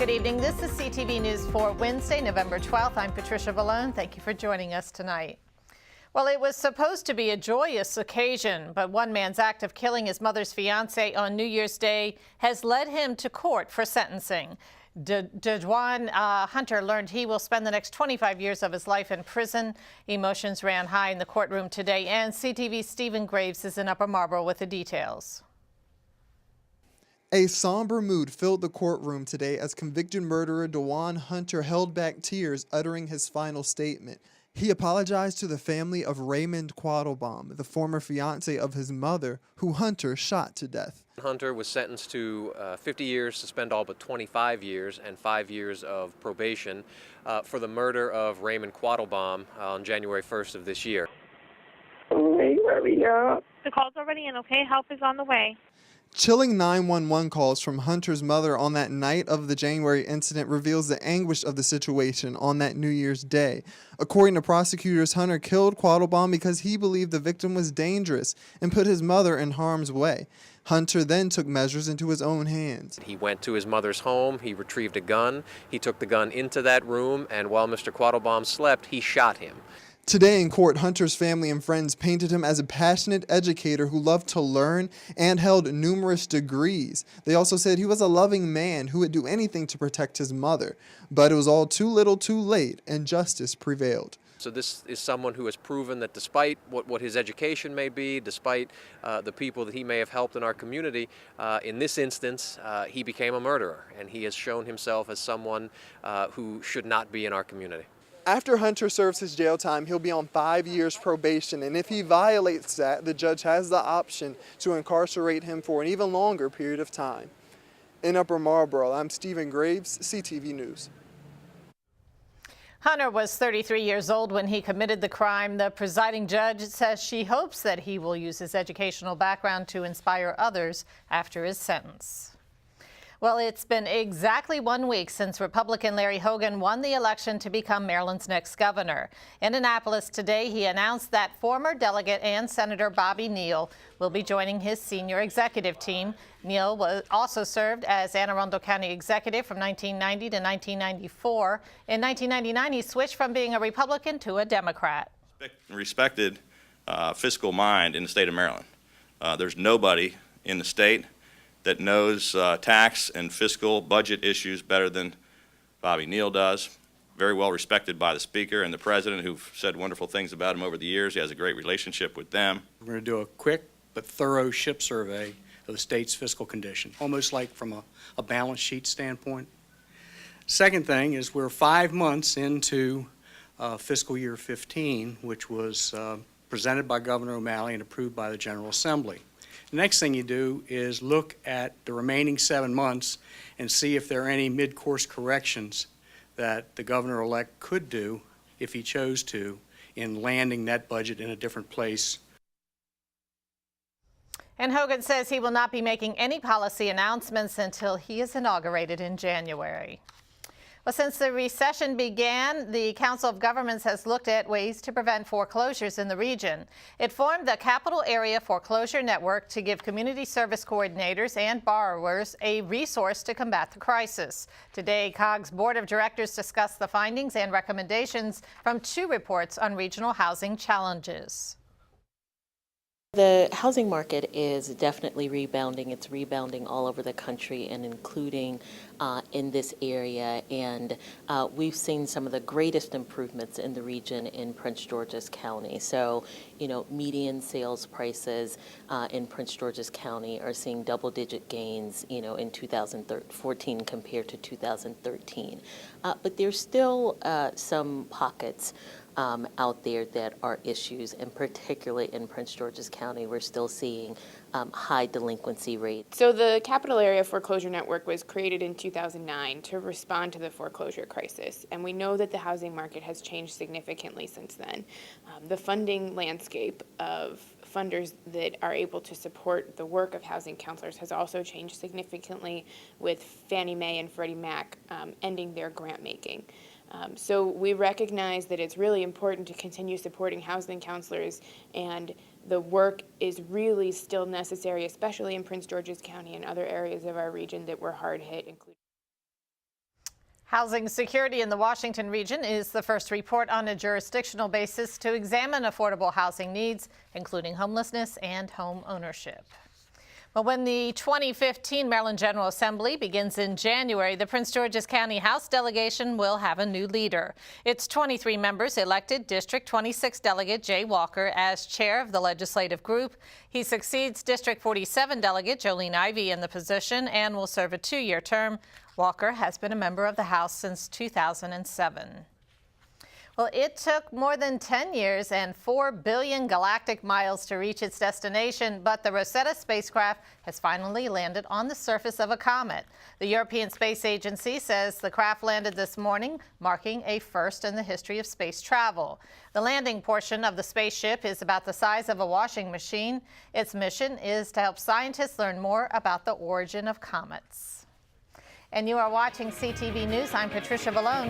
Good evening. This is CTV News for Wednesday, November 12th. I'm Patricia Vallone. Thank you for joining us tonight. Well, it was supposed to be a joyous occasion, but one man's act of killing his mother's fiancé on New Year's Day has led him to court for sentencing. Dejuan Hunter learned he will spend the next 25 years of his life in prison. Emotions ran high in the courtroom today, and CTV's Stephen Graves is in Upper Marlboro with the details. A somber mood filled the courtroom today as convicted murderer Dejuan Hunter held back tears, uttering his final statement. He apologized to the family of Raymond Quattlebaum, the former fiancé of his mother, who Hunter shot to death. Hunter was sentenced to 50 years to spend all but 25 years and 5 years of probation for the murder of Raymond Quattlebaum on January 1st of this year. The call's already in, okay? Help is on the way. Chilling 911 calls from Hunter's mother on that night of the January incident reveals the anguish of the situation on that New Year's Day. According to prosecutors, Hunter killed Quattlebaum because he believed the victim was dangerous and put his mother in harm's way. Hunter then took measures into his own hands. He went to his mother's home, he retrieved a gun, he took the gun into that room, and while Mr. Quattlebaum slept, he shot him. Today in court, Hunter's family and friends painted him as a passionate educator who loved to learn and held numerous degrees. They also said he was a loving man who would do anything to protect his mother. But it was all too little too late, and justice prevailed. So this is someone who has proven that despite what his education may be, despite the people that he may have helped in our community, in this instance, he became a murderer, and he has shown himself as someone who should not be in our community. After Hunter serves his jail time, he'll be on 5 years probation, and if he violates that, the judge has the option to incarcerate him for an even longer period of time. In Upper Marlboro, I'm Stephen Graves, CTV News. Hunter was 33 years old when he committed the crime. The presiding judge says she hopes that he will use his educational background to inspire others after his sentence. Well, it's been exactly 1 week since Republican Larry Hogan won the election to become Maryland's next governor. In Annapolis today, he announced that former delegate and Senator Bobby Neal will be joining his senior executive team. Neal also served as Anne Arundel County executive from 1990 to 1994. In 1999, he switched from being a Republican to a Democrat. Respected fiscal mind in the state of Maryland. There's nobody in the state that knows tax and fiscal budget issues better than Bobby Neal does. Very well respected by the Speaker and the President, who've said wonderful things about him over the years. He has a great relationship with them. We're going to do a quick but thorough ship survey of the state's fiscal condition, almost like from a balance sheet standpoint. Second thing is we're 5 months into fiscal year 15, which was presented by Governor O'Malley and approved by the General Assembly. The next thing you do is look at the remaining 7 months and see if there are any mid-course corrections that the governor-elect could do, if he chose to, in landing that budget in a different place. And Hogan says he will not be making any policy announcements until he is inaugurated in January. Well, since the recession began, the Council of Governments has looked at ways to prevent foreclosures in the region. It formed the Capital Area Foreclosure Network to give community service coordinators and borrowers a resource to combat the crisis. Today, COG's Board of Directors discussed the findings and recommendations from 2 reports on regional housing challenges. The housing market is definitely rebounding. It's rebounding all over the country and including in this area. And we've seen some of the greatest improvements in the region in Prince George's County. So, median sales prices in Prince George's County are seeing double-digit gains, in 2014 compared to 2013. But there's still some pockets out there that are issues, and particularly in Prince George's County, we're still seeing high delinquency rates. So the Capital Area Foreclosure Network was created in 2009 to respond to the foreclosure crisis, and we know that the housing market has changed significantly since then. The funding landscape of funders that are able to support the work of housing counselors has also changed significantly, with Fannie Mae and Freddie Mac ending their grant making. So we recognize that it's really important to continue supporting housing counselors, and the work is really still necessary, especially in Prince George's County and other areas of our region that were hard hit, including Housing security in the Washington region is the first report on a jurisdictional basis to examine affordable housing needs, including homelessness and home ownership. But when the 2015 Maryland General Assembly begins in January, the Prince George's County House delegation will have a new leader. It's 23 members elected District 26 Delegate Jay Walker as chair of the legislative group. He succeeds District 47 Delegate Jolene Ivey in the position and will serve a 2-year term. Walker has been a member of the House since 2007. Well, it took more than 10 years and 4 billion galactic miles to reach its destination, but the Rosetta spacecraft has finally landed on the surface of a comet. The European Space Agency says the craft landed this morning, marking a first in the history of space travel. The landing portion of the spaceship is about the size of a washing machine. Its mission is to help scientists learn more about the origin of comets. And you are watching CTV News. I'm Patricia Ballone.